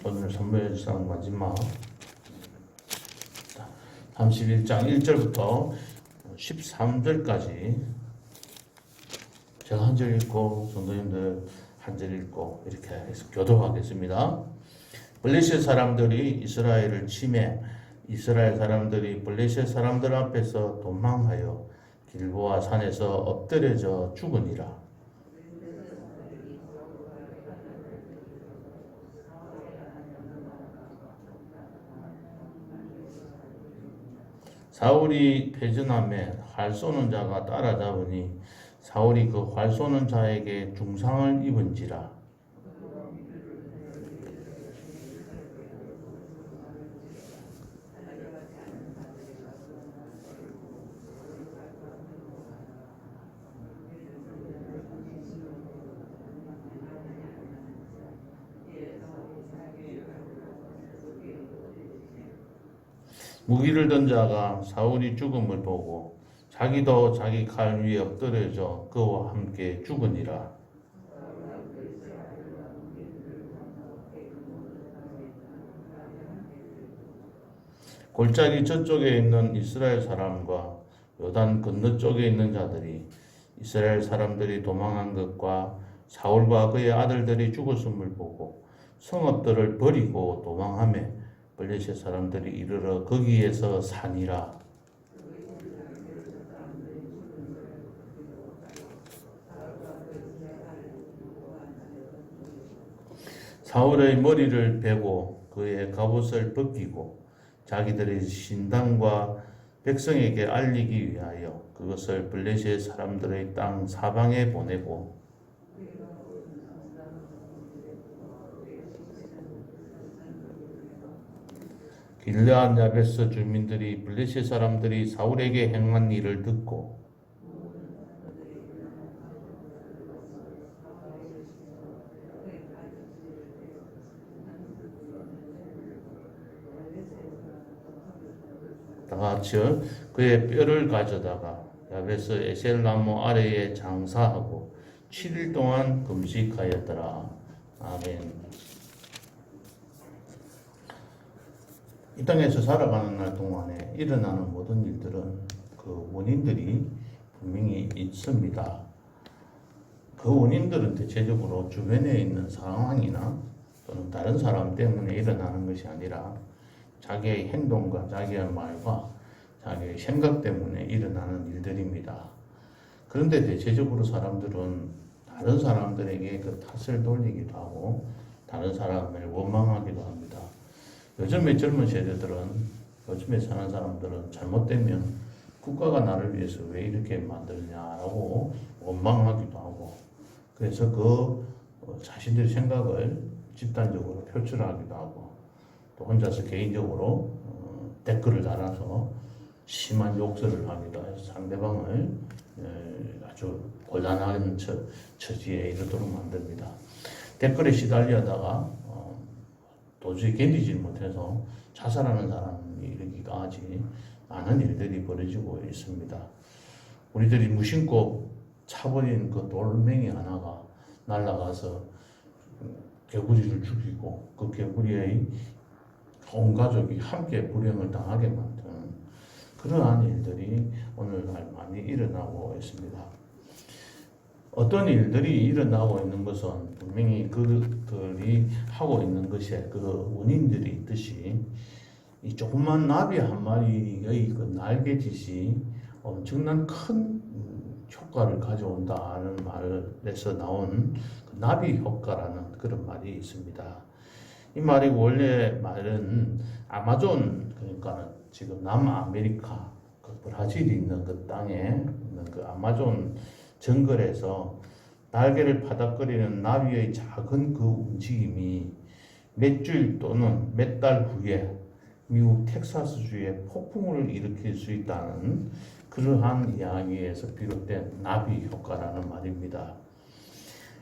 오늘 선물상 마지막 31장 1절부터 13절까지 제가 한 절 읽고 성도님들 한 절 읽고 이렇게 해서 교독하겠습니다. 블레셋 사람들이 이스라엘을 침해 이스라엘 사람들이 블레셋 사람들 앞에서 도망하여 길보아 산에서 엎드려져 죽으니라. 사울이 패전함에 활 쏘는 자가 따라잡으니 사울이 그 활 쏘는 자에게 중상을 입은지라. 무기를 든 자가 사울이 죽음을 보고 자기도 자기 칼 위에 엎드려져 그와 함께 죽으니라. 골짜기 저쪽에 있는 이스라엘 사람과 요단 건너쪽에 있는 자들이 이스라엘 사람들이 도망한 것과 사울과 그의 아들들이 죽었음을 보고 성읍들을 버리고 도망하며 블레셋 사람들이 이르러 거기에서 사니라. 사울의 머리를 베고 그의 갑옷을 벗기고 자기들의 신당과 백성에게 알리기 위하여 그것을 블레셋 사람들의 땅 사방에 보내고 길르앗 야베스 주민들이 블레셋 사람들이 사울에게 행한 일을 듣고 다같이 그의 뼈를 가져다가 야베스 에셀나무 아래에 장사하고 7일 동안 금식하였더라. 아멘. 이 땅에서 살아가는 날 동안에 일어나는 모든 일들은 그 원인들이 분명히 있습니다. 그 원인들은 대체적으로 주변에 있는 상황이나 또는 다른 사람 때문에 일어나는 것이 아니라 자기의 행동과 자기의 말과 자기의 생각 때문에 일어나는 일들입니다. 그런데 대체적으로 사람들은 다른 사람들에게 그 탓을 돌리기도 하고 다른 사람을 원망하기도 합니다. 요즘의 젊은 세대들은, 요즘에 사는 사람들은 잘못되면 국가가 나를 위해서 왜 이렇게 만드냐라고 원망하기도 하고, 그래서 그 자신들의 생각을 집단적으로 표출하기도 하고, 또 혼자서 개인적으로 댓글을 달아서 심한 욕설을 하기도 해서 상대방을 아주 곤란한 처지에 이르도록 만듭니다. 댓글에 시달리다가 도저히 견디지 못해서 자살하는 사람이 이르기까지 많은 일들이 벌어지고 있습니다. 우리들이 무심코 차버린 그 돌멩이 하나가 날아가서 개구리를 죽이고 그 개구리의 온 가족이 함께 불행을 당하게 만드는 그러한 일들이 오늘날 많이 일어나고 있습니다. 어떤 일들이 일어나고 있는 것은 분명히 그들이 하고 있는 것에 그 원인들이 있듯이 이 조그만 나비 한 마리의 그 날개짓이 엄청난 큰 효과를 가져온다는 말에서 나온 그 나비 효과라는 그런 말이 있습니다. 이 말이 원래 말은 아마존, 그러니까 지금 남아메리카 그 브라질이 있는 그 땅에 있는 그 아마존 정글에서 날개를 파닥거리는 나비의 작은 그 움직임이 몇 주일 또는 몇 달 후에 미국 텍사스주에 폭풍을 일으킬 수 있다는 그러한 이야기에서 비롯된 나비 효과라는 말입니다.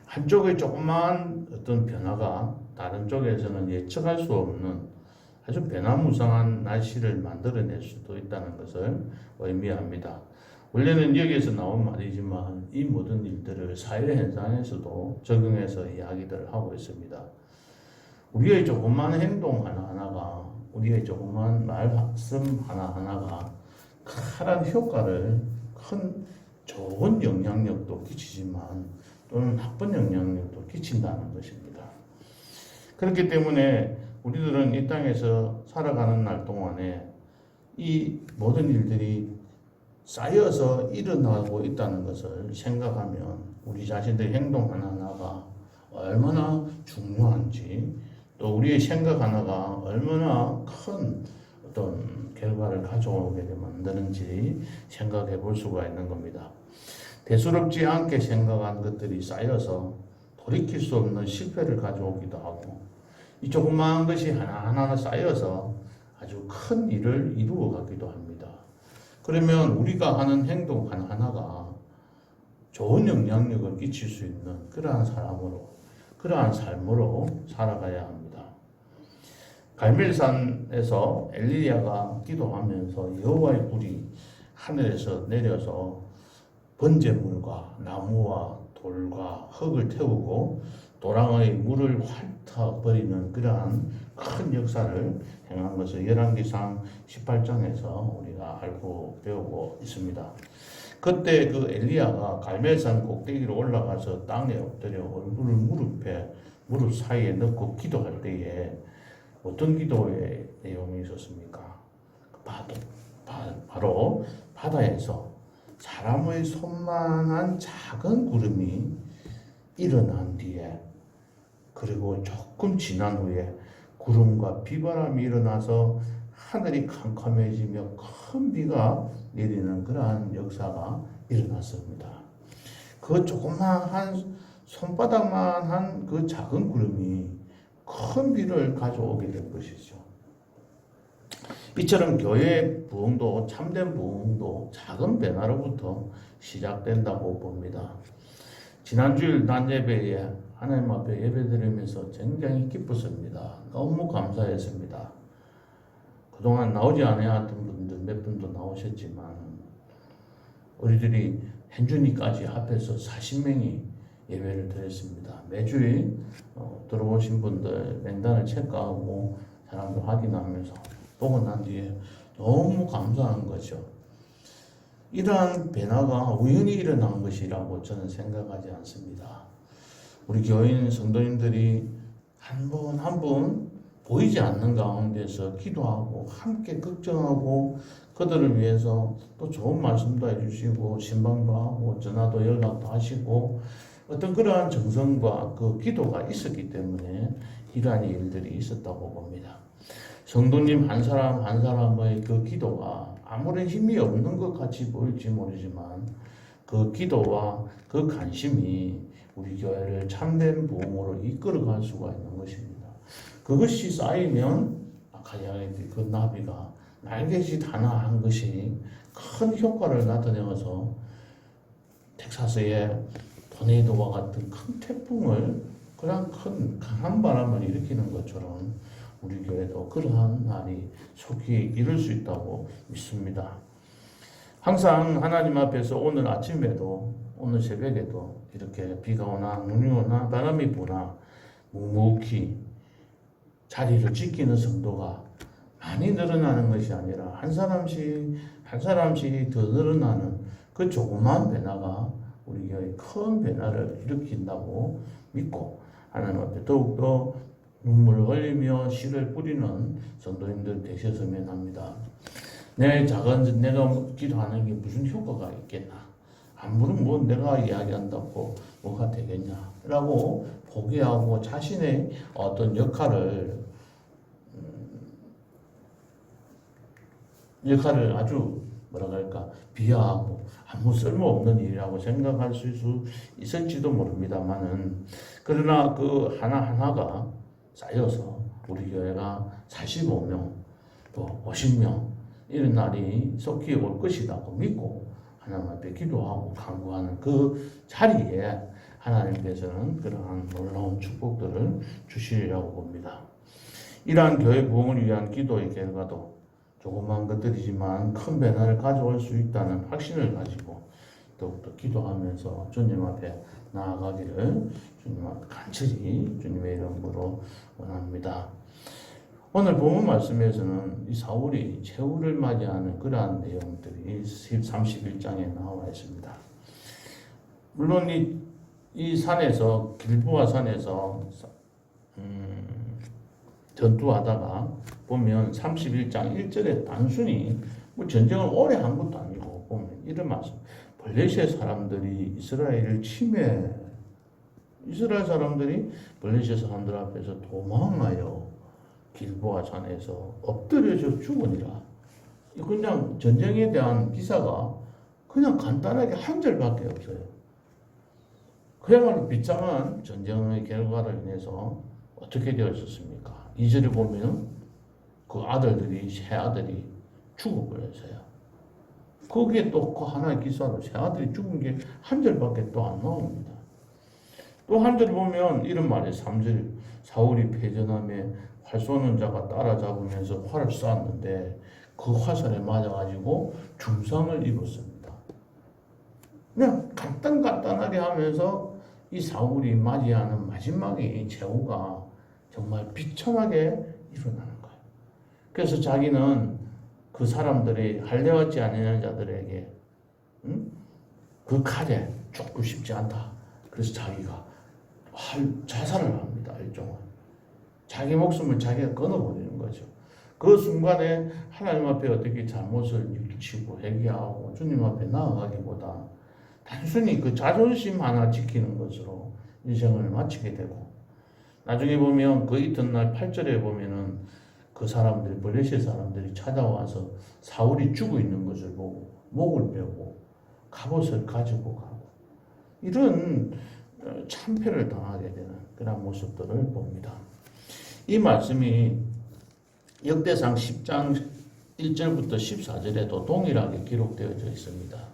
한쪽의 조그마한 어떤 변화가 다른 쪽에서는 예측할 수 없는 아주 변화무쌍한 날씨를 만들어낼 수도 있다는 것을 의미합니다. 원래는 여기에서 나온 말이지만 이 모든 일들을 사회 현상에서도 적용해서 이야기들을 하고 있습니다. 우리의 조그만 행동 하나하나가, 우리의 조그만 말씀 하나하나가 큰 효과를, 큰 좋은 영향력도 끼치지만 또는 나쁜 영향력도 끼친다는 것입니다. 그렇기 때문에 우리들은 이 땅에서 살아가는 날 동안에 이 모든 일들이 쌓여서 일어나고 있다는 것을 생각하면 우리 자신들의 행동 하나하나가 얼마나 중요한지, 또 우리의 생각 하나가 얼마나 큰 어떤 결과를 가져오게 만드는지 생각해 볼 수가 있는 겁니다. 대수롭지 않게 생각한 것들이 쌓여서 돌이킬 수 없는 실패를 가져오기도 하고, 이 조그마한 것이 하나하나 쌓여서 아주 큰 일을 이루어 가기도 합니다. 그러면 우리가 하는 행동 하나하나가 좋은 영향력을 끼칠 수 있는 그러한 사람으로, 그러한 삶으로 살아가야 합니다. 갈멜산에서 엘리야가 기도하면서 여호와의 불이 하늘에서 내려서 번제물과 나무와 돌과 흙을 태우고 도랑의 물을 핥아버리는 그러한 큰 역사를 행한 것을 열왕기상 18장에서 우리가 알고 배우고 있습니다. 그때 그 엘리야가 갈멜산 꼭대기로 올라가서 땅에 엎드려 얼굴을 무릎 사이에 넣고 기도할 때에 어떤 기도의 내용이 있었습니까? 바로 바다에서 사람의 손만한 작은 구름이 일어난 뒤에, 그리고 조금 지난 후에 구름과 비바람이 일어나서 하늘이 캄캄해지며 큰 비가 내리는 그러한 역사가 일어났습니다. 그 조그마한 손바닥만한 그 작은 구름이 큰 비를 가져오게 된 것이죠. 이처럼 교회의 부흥도, 참된 부흥도 작은 변화로부터 시작된다고 봅니다. 지난주일 낮 예배에 하나님 앞에 예배드리면서 굉장히 기뻤습니다. 너무 감사했습니다. 그동안 나오지 않았던 분들 몇 분도 나오셨지만 우리들이 현준이까지 합해서 40명이 예배를 드렸습니다. 매주일 들어오신 분들 명단을 체크하고 사람들 확인하면서 보고 난 뒤에 너무 감사한 거죠. 이러한 변화가 우연히 일어난 것이라고 저는 생각하지 않습니다. 우리 교인 성도님들이 한 분 한 분 보이지 않는 가운데서 기도하고 함께 걱정하고 그들을 위해서 또 좋은 말씀도 해주시고 신방도 하고 전화도 연락도 하시고 어떤 그러한 정성과 그 기도가 있었기 때문에 이러한 일들이 있었다고 봅니다. 성도님 한 사람 한 사람의 그 기도가 아무런 힘이 없는 것 같이 보일지 모르지만 그 기도와 그 관심이 우리 교회를 참된 부흥으로 이끌어갈 수가 있는 것입니다. 그것이 쌓이면 아까 이야기했던 그 나비가 날개짓 하나 한 것이 큰 효과를 나타내어서 텍사스의 토네이도와 같은 큰 태풍을, 그런 큰 강한 바람을 일으키는 것처럼 우리 교회도 그러한 날이 속히 이룰 수 있다고 믿습니다. 항상 하나님 앞에서 오늘 아침에도 오늘 새벽에도 이렇게 비가 오나 눈이 오나 바람이 부나 묵묵히 자리를 지키는 성도가 많이 늘어나는 것이 아니라 한 사람씩 더 늘어나는 그 조그만 변화가 우리 교회에 큰 변화를 일으킨다고 믿고 하나님 앞에 더욱더 눈물을 흘리며 씨를 뿌리는 성도님들 되셨으면 합니다. 내가 기도하는 게 무슨 효과가 있겠나? 아무런 뭐 내가 이야기한다고 뭐가 되겠냐라고 포기하고 자신의 어떤 역할을 아주 비하하고 아무 쓸모없는 일이라고 생각할 수 있을지도 모릅니다만은, 그러나 그 하나하나가 쌓여서 우리 교회가 45명 또 50명 이런 날이 속히 올 것이라고 믿고 하나님 앞에 기도하고 간구하는 그 자리에 하나님께서는 그러한 놀라운 축복들을 주시리라고 봅니다. 이러한 교회 부흥을 위한 기도의 결과도 조그만 것들이지만 큰 변화를 가져올 수 있다는 확신을 가지고 더욱더 기도하면서 주님 앞에 나아가기를 주님 앞에 간절히 주님의 이름으로 원합니다. 오늘 본문 말씀에서는 이 사울이 최후를 맞이하는 그러한 내용들이 31장에 나와 있습니다. 물론 이 산에서 길보아 산에서 전투하다가 보면 31장 1절에 단순히 뭐 전쟁을 오래 한 것도 아니고 보면 이런 말씀. 블레셋 사람들이 이스라엘 사람들이 블레셋 사람들 앞에서 도망하여 길보아 산에서 엎드려져 죽으니라. 그냥 전쟁에 대한 기사가 그냥 간단하게 한 절밖에 없어요. 그야말로 비참한 전쟁의 결과로 인해서 어떻게 되었었습니까? 2절에 보면 그 아들들이 세 아들이 죽어버렸어요. 거기에 또 그 하나의 기사로 세 아들이 죽은 게 한 절밖에 또 안 나옵니다. 또 한 절 보면 이런 말이에요. 3절 사울이 패전함에 활 쏘는 자가 따라잡으면서 활을 쐈는데 그 화살에 맞아가지고 중상을 입었습니다. 그냥 간단하게 하면서 이 사울이 맞이하는 마지막의 최후가 정말 비참하게 일어나는 거예요. 그래서 자기는 그 사람들이 할례받지 않는 자들에게 그 칼에 죽고 싶지 않다. 그래서 자기가 자살을 합니다. 일종은 자기 목숨을 자기가 끊어버리는 거죠. 그 순간에 하나님 앞에 어떻게 잘못을 일치고 회개하고 주님 앞에 나아가기보다 단순히 그 자존심 하나 지키는 것으로 인생을 마치게 되고, 나중에 보면 그 이튿날 8절에 보면은 그 사람들이 블레셋 사람들이 찾아와서 사울이 죽어 있는 것을 보고 목을 베고 갑옷을 가지고 가고 이런 참패를 당하게 되는 그런 모습들을 봅니다. 이 말씀이 역대상 10장 1절부터 14절에도 동일하게 기록되어져 있습니다.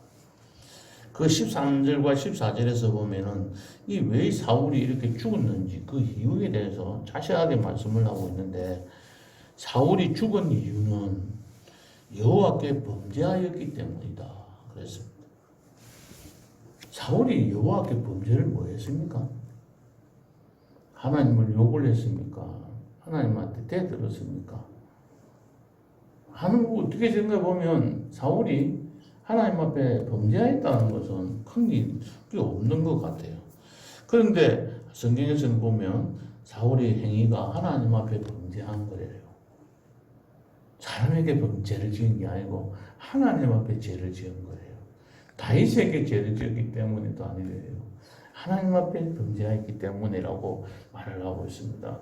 그 13절과 14절에서 보면은 이 왜 사울이 이렇게 죽었는지 그 이유에 대해서 자세하게 말씀을 하고 있는데, 사울이 죽은 이유는 여호와께 범죄하였기 때문이다 그랬습니다. 사울이 여호와께 범죄를 뭐 했습니까? 하나님을 욕을 했습니까? 하나님한테 대들었습니까? 하는 거 어떻게 생각해 보면 사울이 하나님 앞에 범죄했다는 것은 큰 게 없는 것 같아요. 그런데 성경에서는 보면 사울의 행위가 하나님 앞에 범죄한 거예요. 사람에게 죄를 지은 게 아니고 하나님 앞에 죄를 지은 거예요. 다윗에게 죄를 지었기 때문에도 아니래요. 하나님 앞에 범죄했기 때문이라고 말을 하고 있습니다.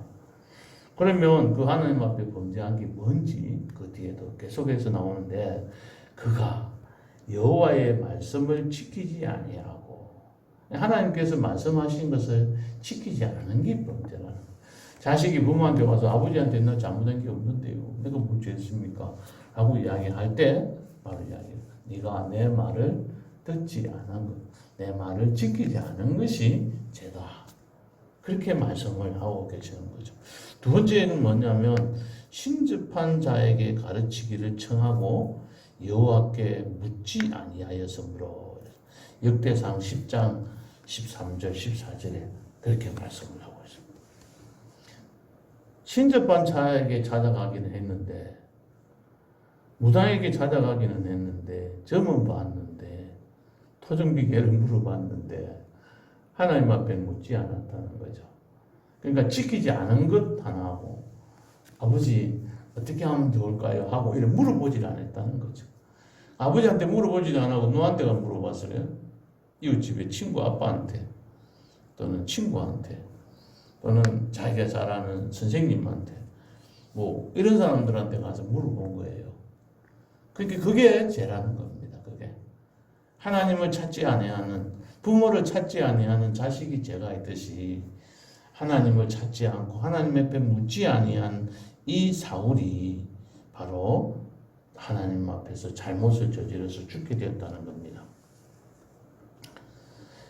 그러면 그 하나님 앞에 범죄한 게 뭔지 그 뒤에도 계속해서 나오는데, 그가 여호와의 말씀을 지키지 아니하고, 하나님께서 말씀하신 것을 지키지 않은 게 범죄라는 거예요. 자식이 부모한테 와서 아버지한테 너 잘못한 게 없는데요, 내가 뭐 죄했습니까? 라고 이야기할 때 바로 이야기해요. 네가 내 말을 듣지 않은 것, 내 말을 지키지 않은 것이 죄다. 그렇게 말씀을 하고 계시는 거죠. 두 번째는 뭐냐면 신접한 자에게 가르치기를 청하고 여호와께 묻지 아니하였으므로, 역대상 10장 13절 14절에 그렇게 말씀을 하고 있습니다. 신접한 자에게 찾아가기는 했는데, 무당에게 찾아가기는 했는데, 점은 봤는데, 토정비계를 물어봤는데 하나님 앞에 묻지 않았다는 거죠. 그러니까 지키지 않은 것 하나하고 아버지 어떻게 하면 좋을까요? 하고 이렇게 물어보질 않았다는 거죠. 아버지한테 물어보지도 안 하고 누구한테가 물어봤어요? 이웃집에 친구 아빠한테, 또는 친구한테, 또는 자기가 잘 아는 선생님한테, 뭐 이런 사람들한테 가서 물어본 거예요. 그러니까 그게 죄라는 겁니다. 그게 하나님을 찾지 아니하는, 부모를 찾지 아니하는 자식이 죄가 있듯이 하나님을 찾지 않고 하나님 앞에 묻지 아니한 이 사울이 바로 하나님 앞에서 잘못을 저질러서 죽게 되었다는 겁니다.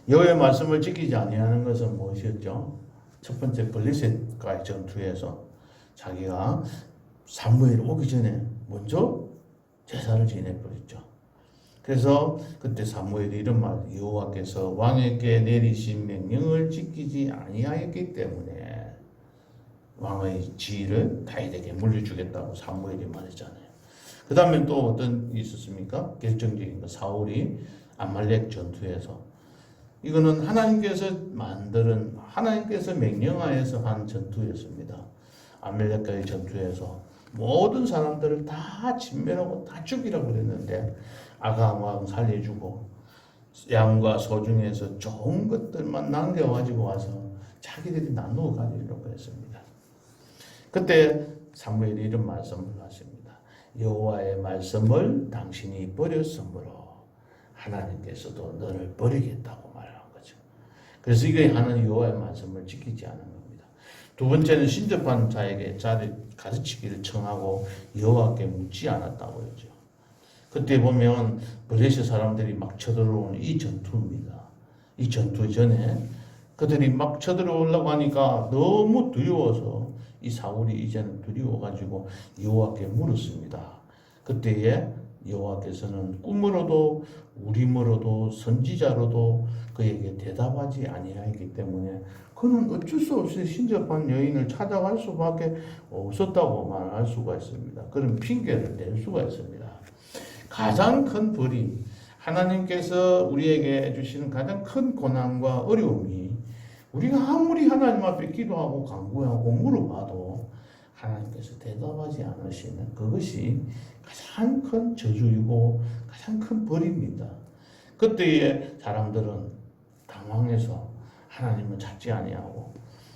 여호와의 말씀을 지키지 아니하는 것은 무엇이었죠? 첫 번째, 블레셋과의 전투에서 자기가 사무엘 오기 전에 먼저 제사를 지내버렸죠. 그래서 그때 사무엘이 이런 말, 여호와께서 왕에게 내리신 명령을 지키지 아니하였기 때문에 왕의 지위를 다윗에게 물려주겠다고 사무엘이 말했잖아요. 그 다음에 또 어떤 게 있었습니까? 결정적인 거, 사울이 아말렉 전투에서, 이거는 하나님께서 명령하여서 한 전투였습니다. 아말렉과의 전투에서 모든 사람들을 다 진멸하고 다 죽이라고 그랬는데 아간 왕 살려주고 양과 소 중에서 좋은 것들만 남겨가지고 와서 자기들이 나누어 가지려고 했습니다. 그때 사무엘이 이런 말씀을 하십니다. 여호와의 말씀을 당신이 버렸으므로 하나님께서도 너를 버리겠다고 말한 거죠. 그래서 이게 하나님 여호와의 말씀을 지키지 않은 겁니다. 두 번째는 신접한 자에게 가르치기를 청하고 여호와께 묻지 않았다고 했죠. 그때 보면 블레셋 사람들이 막 쳐들어오는 이 전투입니다. 이 전투 전에 그들이 막 쳐들어오려고 하니까 너무 두려워서 이 사울이 이제는 두려워가지고 여호와께 물었습니다. 그때에 여호와께서는 꿈으로도 우림으로도 선지자로도 그에게 대답하지 아니하였기 때문에 그는 어쩔 수 없이 신접한 여인을 찾아갈 수밖에 없었다고 말할 수가 있습니다. 그런 핑계를 댈 수가 있습니다. 가장 큰 벌이, 하나님께서 우리에게 주시는 가장 큰 고난과 어려움이, 우리가 아무리 하나님 앞에 기도하고 간구하고 물어봐도 하나님께서 대답하지 않으시는 그것이 가장 큰 저주이고 가장 큰 벌입니다. 그때의 사람들은 당황해서 하나님을 찾지 아니하고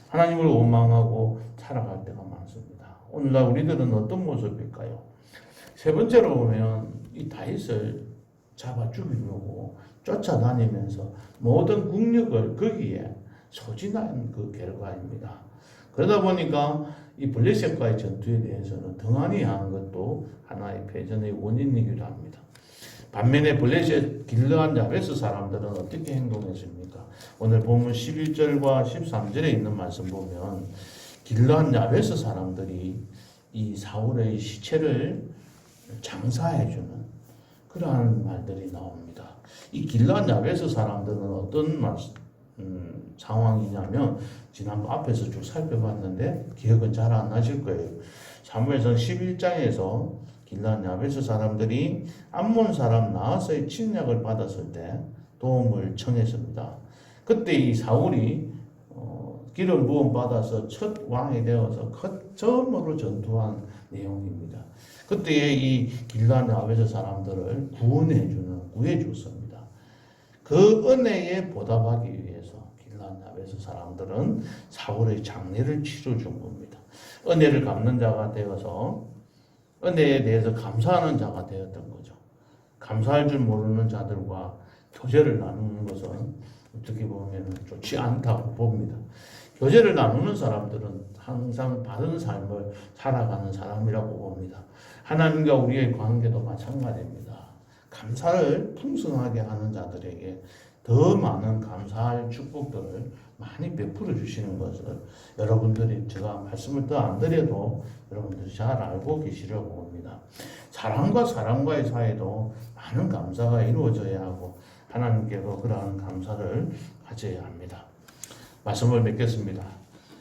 하나님을 원망하고 살아갈 때가 많습니다. 오늘날 우리들은 어떤 모습일까요? 세 번째로 보면 이 다윗을 잡아 죽이려고 쫓아다니면서 모든 국력을 거기에 소진한 그 결과입니다. 그러다 보니까 이 블레셋과의 전투에 대해서는 등한히 한 것도 하나의 패전의 원인이기도 합니다. 반면에 블레셋 길르한 야베스 사람들은 어떻게 행동했습니까? 오늘 보면 11절과 13절에 있는 말씀 보면 길르한 야베스 사람들이 이 사울의 시체를 장사해주는 그러한 말들이 나옵니다. 이 길르한 야베스 사람들은 어떤 상황이냐면 지난번 앞에서 쭉 살펴봤는데 기억은 잘 안 나실 거예요. 사무엘상 11장에서 길르한 야베스 사람들이 암몬 사람 나하스의 침략을 받았을 때 도움을 청했습니다. 그때 이 사울이 기름 부음 받아서 첫 왕이 되어서 처음으로 전투한 내용입니다. 그때 이 길르한 야베스 사람들을 구해줬습니다. 그 은혜에 보답하기 위해서 길르한 야베스 사람들은 사울의 장례를 치러준 겁니다. 은혜를 갚는 자가 되어서 은혜에 대해서 감사하는 자가 되었던 거죠. 감사할 줄 모르는 자들과 교제를 나누는 것은 어떻게 보면 좋지 않다고 봅니다. 교제를 나누는 사람들은 항상 바른 삶을 살아가는 사람이라고 봅니다. 하나님과 우리의 관계도 마찬가지입니다. 감사를 풍성하게 하는 자들에게 더 많은 감사할 축복들을 많이 베풀어 주시는 것을 여러분들이 제가 말씀을 더 안 드려도 여러분들이 잘 알고 계시려고 봅니다. 사람과 사람과의 사이도 많은 감사가 이루어져야 하고 하나님께도 그러한 감사를 가져야 합니다. 말씀을 맺겠습니다.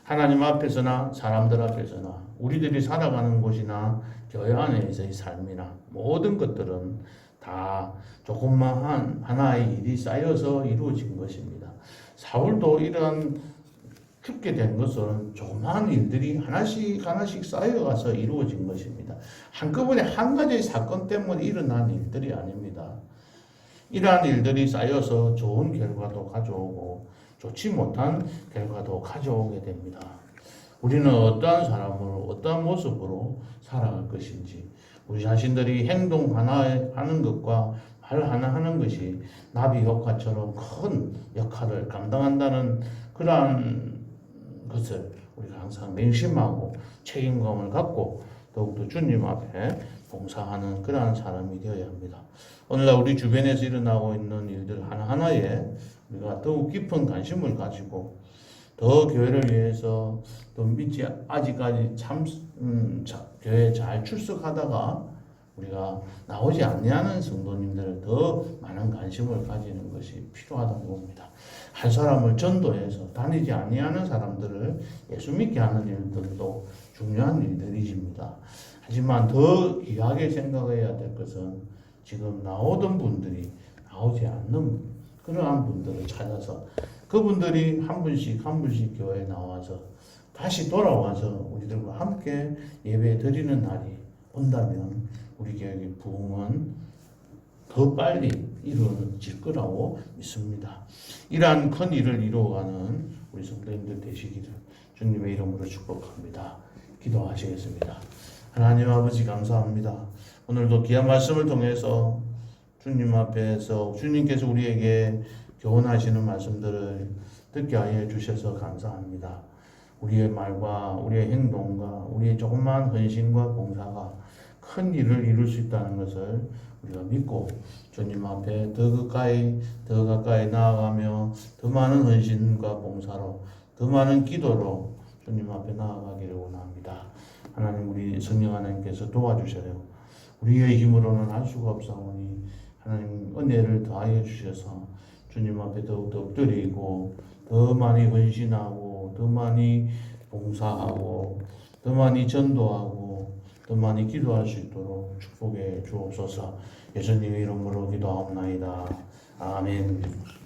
하나님 앞에서나 사람들 앞에서나 우리들이 살아가는 곳이나 교회 안에서의 삶이나 모든 것들은 다 조금만 하나의 일이 쌓여서 이루어진 것입니다. 사울도 이러한 죽게 된 것은 조그마한 일들이 하나씩 쌓여가서 이루어진 것입니다. 한꺼번에 한 가지의 사건 때문에 일어난 일들이 아닙니다. 이러한 일들이 쌓여서 좋은 결과도 가져오고 좋지 못한 결과도 가져오게 됩니다. 우리는 어떠한 사람으로 어떠한 모습으로 살아갈 것인지, 우리 자신들이 행동 하나 하는 것과 말 하나 하는 것이 나비 효과처럼 큰 역할을 감당한다는 그러한 것을 우리가 항상 맹심하고 책임감을 갖고 더욱더 주님 앞에 봉사하는 그러한 사람이 되어야 합니다. 오늘날 우리 주변에서 일어나고 있는 일들 하나하나에 우리가 더욱 깊은 관심을 가지고 더 교회를 위해서 또 아직까지 교회에 잘 출석하다가 우리가 나오지 않는 성도님들 더 많은 관심을 가지는 것이 필요하다고 봅니다. 한 사람을 전도해서 다니지 아니하는 사람들을 예수 믿게 하는 일들도 중요한 일들이십니다. 하지만 더 귀하게 생각해야 될 것은 지금 나오던 분들이 나오지 않는 그러한 분들을 찾아서 그분들이 한 분씩 한 분씩 교회에 나와서 다시 돌아와서 우리들과 함께 예배 드리는 날이 온다면 우리 교회의 부흥은 더 빨리 이루어질 거라고 믿습니다. 이러한 큰 일을 이루어가는 우리 성도님들 되시기를 주님의 이름으로 축복합니다. 기도하시겠습니다. 하나님 아버지 감사합니다. 오늘도 귀한 말씀을 통해서 주님 앞에서 주님께서 우리에게 교훈하시는 말씀들을 듣게 하여 주셔서 감사합니다. 우리의 말과 우리의 행동과 우리의 조그마한 헌신과 봉사가 큰 일을 이룰 수 있다는 것을 우리가 믿고 주님 앞에 더 가까이 나아가며 더 많은 헌신과 봉사로 더 많은 기도로 주님 앞에 나아가기를 원합니다. 하나님 우리 성령 하나님께서 도와주셔요. 우리의 힘으로는 할 수가 없사오니 하나님 은혜를 더하여 주셔서 주님 앞에 더욱더 엎드리고 더 많이 헌신하고 더 많이 봉사하고 더 많이 전도하고 더 많이 기도할 수 있도록 축복해 주옵소서. 예수님의 이름으로 기도하옵나이다. 아멘.